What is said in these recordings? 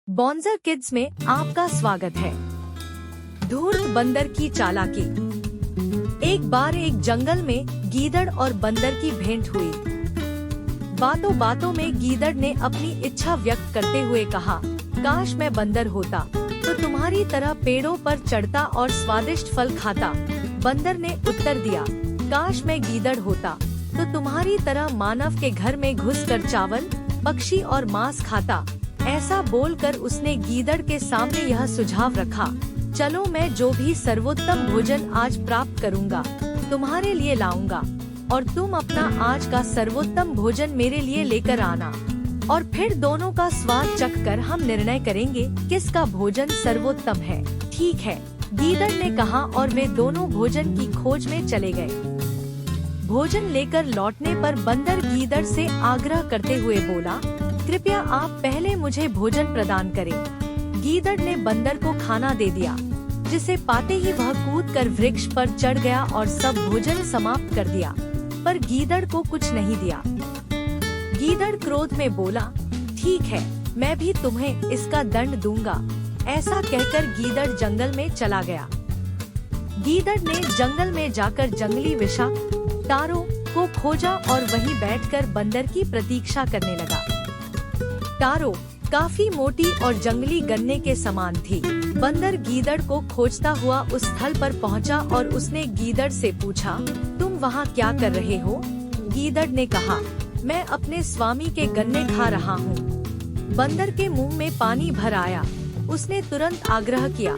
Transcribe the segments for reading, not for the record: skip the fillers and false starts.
बॉन्जर kids में आपका स्वागत है। धूर्त बंदर की चालाकी। एक बार एक जंगल में गीदड़ और बंदर की भेंट हुई। बातों बातों में गीदड़ ने अपनी इच्छा व्यक्त करते हुए कहा, काश मैं बंदर होता तो तुम्हारी तरह पेड़ों पर चढ़ता और स्वादिष्ट फल खाता। बंदर ने उत्तर दिया, काश मैं गीदड़ होता तो तुम्हारी तरह मानव के घर में घुसकर चावल, पक्षी और मांस खाता। ऐसा बोलकर उसने गीदड़ के सामने यह सुझाव रखा, चलो मैं जो भी सर्वोत्तम भोजन आज प्राप्त करूंगा तुम्हारे लिए लाऊंगा और तुम अपना आज का सर्वोत्तम भोजन मेरे लिए लेकर आना और फिर दोनों का स्वाद चखकर हम निर्णय करेंगे किसका भोजन सर्वोत्तम है। ठीक है, गीदड़ ने कहा और वे दोनों भोजन की खोज में चले गए। भोजन लेकर लौटने पर बंदर गीदड़ से आग्रह करते हुए बोला, कृपया आप पहले मुझे भोजन प्रदान करें। गीदड़ ने बंदर को खाना दे दिया, जिसे पाते ही वह कूदकर वृक्ष पर चढ़ गया और सब भोजन समाप्त कर दिया, पर गीदड़ को कुछ नहीं दिया। गीदड़ क्रोध में बोला, ठीक है, मैं भी तुम्हें इसका दंड दूंगा। ऐसा कहकर गीदड़ जंगल में चला गया। गीदड़ ने जंगल में जाकर जंगली विषाक्त तारों को खोजा और वहीं बैठकर बंदर की प्रतीक्षा करने लगा। तारो काफी मोटी और जंगली गन्ने के समान थी। बंदर गीदड़ को खोजता हुआ उस स्थल पर पहुंचा और उसने गीदड़ से पूछा, तुम वहां क्या कर रहे हो? गीदड़ ने कहा, मैं अपने स्वामी के गन्ने खा रहा हूँ। बंदर के मुंह में पानी भर आया। उसने तुरंत आग्रह किया,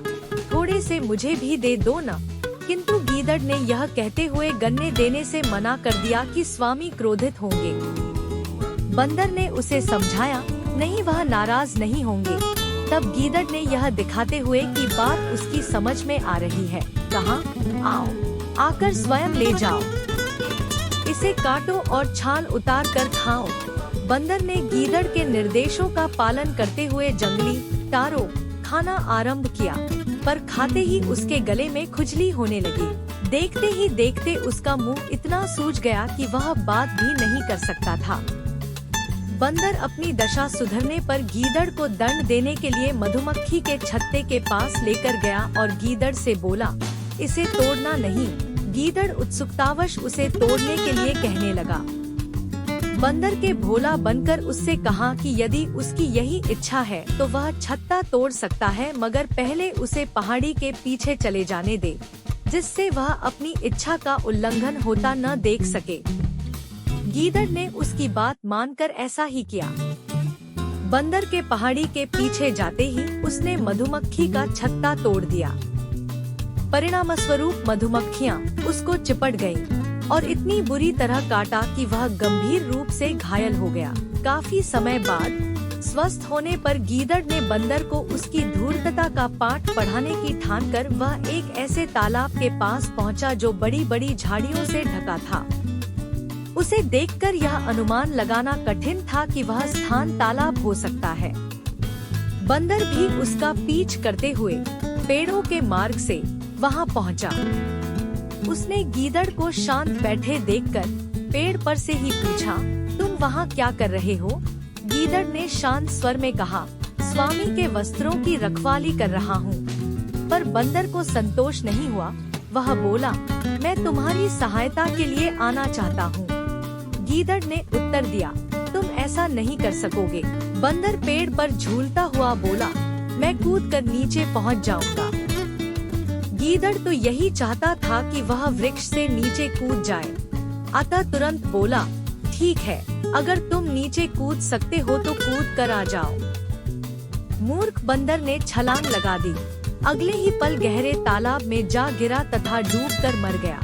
थोड़े से मुझे भी दे दो न। किंतु गीदड़ ने यह कहते हुए गन्ने देने से मना कर दिया कि स्वामी क्रोधित होंगे। बंदर ने उसे समझाया, नहीं, वह नाराज नहीं होंगे। तब गीदड़ ने यह दिखाते हुए कि बात उसकी समझ में आ रही है, कहा, आओ, आकर स्वयं ले जाओ। इसे काटो और छाल उतार कर खाओ। बंदर ने गीदड़ के निर्देशों का पालन करते हुए जंगली तारों खाना आरंभ किया, पर खाते ही उसके गले में खुजली होने लगी। देखते ही देखते उसका मुंह इतना सूज गया कि वह बात भी नहीं कर सकता था। बंदर अपनी दशा सुधरने पर गीदड़ को दंड देने के लिए मधुमक्खी के छत्ते के पास लेकर गया और गीदड़ से बोला, इसे तोड़ना नहीं। गीदड़ उत्सुकतावश उसे तोड़ने के लिए कहने लगा। बंदर के भोला बनकर उससे कहा कि यदि उसकी यही इच्छा है तो वह छत्ता तोड़ सकता है, मगर पहले उसे पहाड़ी के पीछे चले जाने दे, जिससे वह अपनी इच्छा का उल्लंघन होता न देख सके। गीदड़ ने उसकी बात मानकर ऐसा ही किया। बंदर के पहाड़ी के पीछे जाते ही उसने मधुमक्खी का छत्ता तोड़ दिया। परिणामस्वरूप मधुमक्खियां उसको चिपट गईं और इतनी बुरी तरह काटा कि वह गंभीर रूप से घायल हो गया। काफी समय बाद स्वस्थ होने पर गीदड़ ने बंदर को उसकी धूर्तता का पाठ पढ़ाने की ठानकर वह एक ऐसे तालाब के पास पहुंचा जो बड़ी बड़ी झाड़ियों से ढका था। उसे देखकर यह अनुमान लगाना कठिन था कि वह स्थान तालाब हो सकता है। बंदर भी उसका पीछ करते हुए पेड़ों के मार्ग से वहां पहुंचा। उसने गीदड़ को शांत बैठे देखकर पेड़ पर से ही पूछा, तुम वहां क्या कर रहे हो? गीदड़ ने शांत स्वर में कहा, स्वामी के वस्त्रों की रखवाली कर रहा हूँ। पर बंदर को संतोष नहीं हुआ। वह बोला, मैं तुम्हारी सहायता के लिए आना चाहता हूँ। गीदड़ ने उत्तर दिया, तुम ऐसा नहीं कर सकोगे। बंदर पेड़ पर झूलता हुआ बोला, मैं कूदकर नीचे पहुंच जाऊंगा। गीदड़ तो यही चाहता था कि वह वृक्ष से नीचे कूद जाए, अतः तुरंत बोला, ठीक है, अगर तुम नीचे कूद सकते हो तो कूद कर आ जाओ। मूर्ख बंदर ने छलांग लगा दी। अगले ही पल गहरे तालाब में जा गिरा तथा डूबकर मर गया।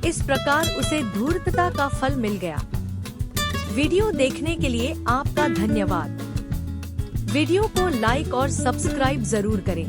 इस प्रकार उसे धूर्तता का फल मिल गया। वीडियो देखने के लिए आपका धन्यवाद। वीडियो को लाइक और सब्सक्राइब जरूर करें।